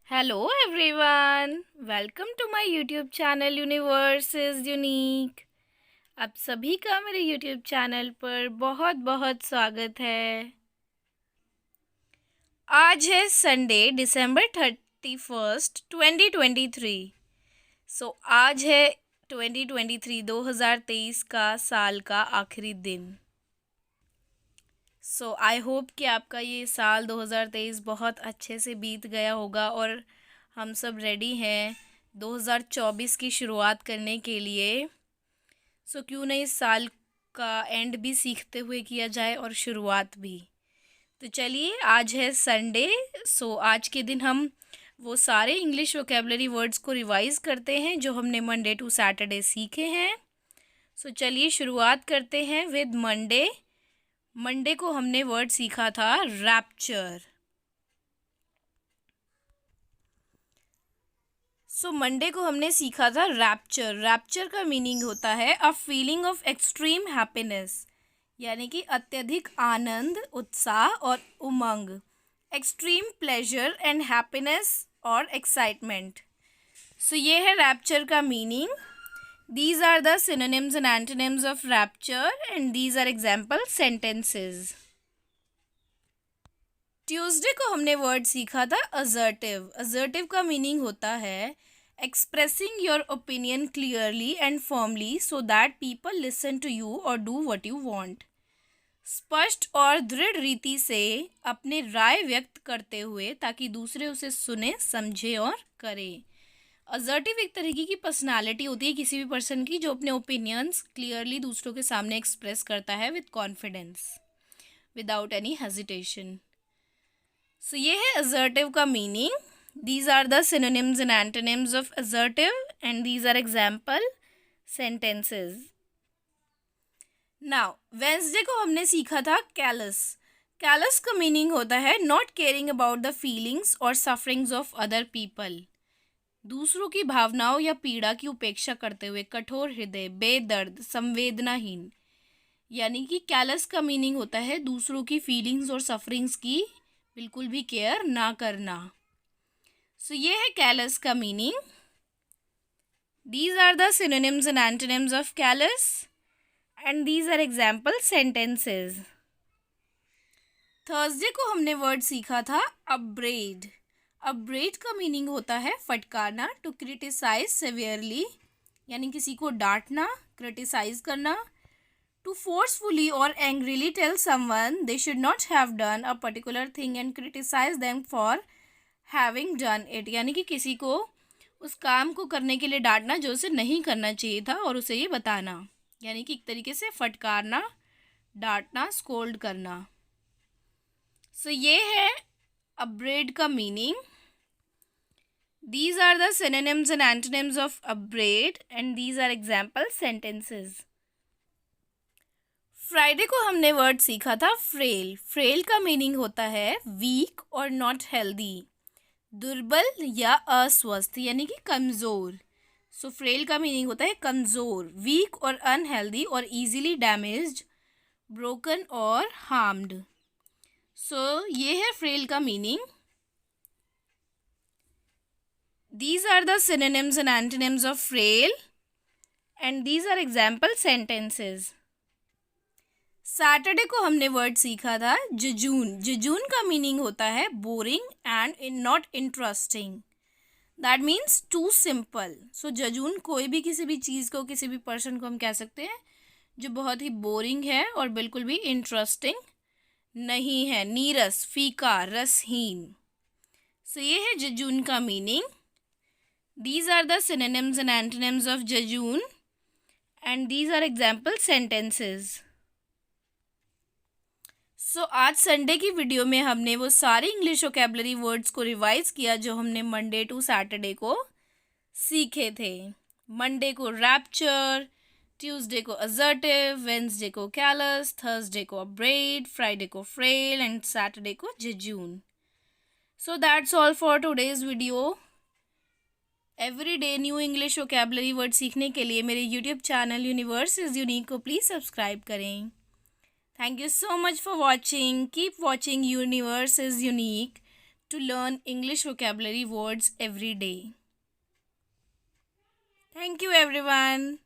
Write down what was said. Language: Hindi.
Hello everyone, welcome to my YouTube channel Universe is Unique। आप सभी का मेरे YouTube चैनल पर बहुत बहुत स्वागत है। आज है संडे December 31st 2023। आज है 2023 का साल का आखिरी दिन। आई होप कि आपका ये साल 2023 बहुत अच्छे से बीत गया होगा और हम सब रेडी हैं 2024 की शुरुआत करने के लिए। क्यों नहीं इस साल का एंड भी सीखते हुए किया जाए और शुरुआत भी। तो चलिए, आज है संडे। आज के दिन हम वो सारे इंग्लिश वोकेबलरी वर्ड्स को रिवाइज करते हैं जो हमने मंडे टू सैटरडे सीखे हैं। चलिए शुरुआत करते हैं विद मंडे। मंडे को हमने वर्ड सीखा था रैप्चर। मंडे को हमने सीखा था रैप्चर। रैप्चर का मीनिंग होता है a feeling of extreme happiness, यानी कि अत्यधिक आनंद, उत्साह और उमंग। एक्सट्रीम प्लेजर एंड हैप्पीनेस और एक्साइटमेंट। ये है रैप्चर का meaning. These are the synonyms and antonyms of rapture and these are example sentences. Tuesday को हमने वर्ड सीखा था assertive। assertive का मीनिंग होता है expressing your opinion clearly and firmly so that people listen to you or do what you want। स्पष्ट और दृढ़ रीति से अपने राय व्यक्त करते हुए ताकि दूसरे उसे सुने, समझे और करें। असर्टिव एक तरीके की पर्सनालिटी होती है किसी भी पर्सन की जो अपने ओपिनियंस क्लियरली दूसरों के सामने एक्सप्रेस करता है with confidence, without any hesitation. ये है असर्टिव का meaning. These are the synonyms and antonyms of assertive and these are example sentences. Now Wednesday को हमने सीखा था कैलस। कैलस का मीनिंग होता है not caring about the feelings और सफरिंग्स ऑफ अदर पीपल। दूसरों की भावनाओं या पीड़ा की उपेक्षा करते हुए कठोर हृदय, बेदर्द, संवेदनाहीन। यानी कि कैलस का मीनिंग होता है दूसरों की फीलिंग्स और सफरिंग्स की बिल्कुल भी केयर ना करना। ये है कैलस का meaning. These are the synonyms and antonyms of callous and these are example sentences. Thursday को हमने वर्ड सीखा था अपब्रेड। अपब्रेड का मीनिंग होता है फटकारना, टू क्रिटिसाइज सेवियरली, यानी किसी को डांटना, क्रिटिसाइज करना। टू फोर्सफुली और angrily tell someone they should not have done a particular thing and criticise them for having done it, यानी कि किसी को उस काम को करने के लिए डांटना जो उसे नहीं करना चाहिए था और उसे ये बताना, यानी कि एक तरीके से फटकारना, डांटना, स्कोल्ड करना। ये है अपब्रेड का meaning. These are the synonyms and antonyms of upbraid and these are example sentences. Friday को हमने वर्ड सीखा था फ्रेल। फ्रेल का मीनिंग होता है वीक और नॉट हेल्दी, दुर्बल या अस्वस्थ, यानी कि कमज़ोर। फ्रेल का मीनिंग होता है कमज़ोर, वीक और अनहेल्दी और इजीली डैमेज्ड, ब्रोकन और हार्म्ड। ये है फ्रेल का meaning. These are the synonyms and antonyms of frail and these are example sentences. Saturday को हमने वर्ड सीखा था जजून। जजून का मीनिंग होता है boring and not interesting, that means too simple. Jejune कोई भी किसी भी चीज़ को, किसी भी पर्सन को हम कह सकते हैं जो बहुत ही बोरिंग है और बिल्कुल भी इंटरेस्टिंग नहीं है, नीरस, फीका, रसहीन। ये है जजून का meaning. These are the synonyms and antonyms of jejun and these are example sentences. आज संडे की वीडियो में हमने वो सारे इंग्लिश वोकेबलरी वर्ड्स को रिवाइज किया जो हमने मंडे टू सैटरडे को सीखे थे। मंडे को रैप्चर, ट्यूसडे को असर्टिव, वेंसडे को कैलस, थर्सडे को अपब्रेड, फ्राइडे को फ्रेल एंड सैटरडे को jejune. That's all for today's video. Every day new English vocabulary word सीखने के लिए मेरे YouTube channel universe is unique को प्लीज़ सब्सक्राइब करें। Thank you so much for watching. Keep watching universe is unique. to learn English vocabulary words every day. Thank you everyone.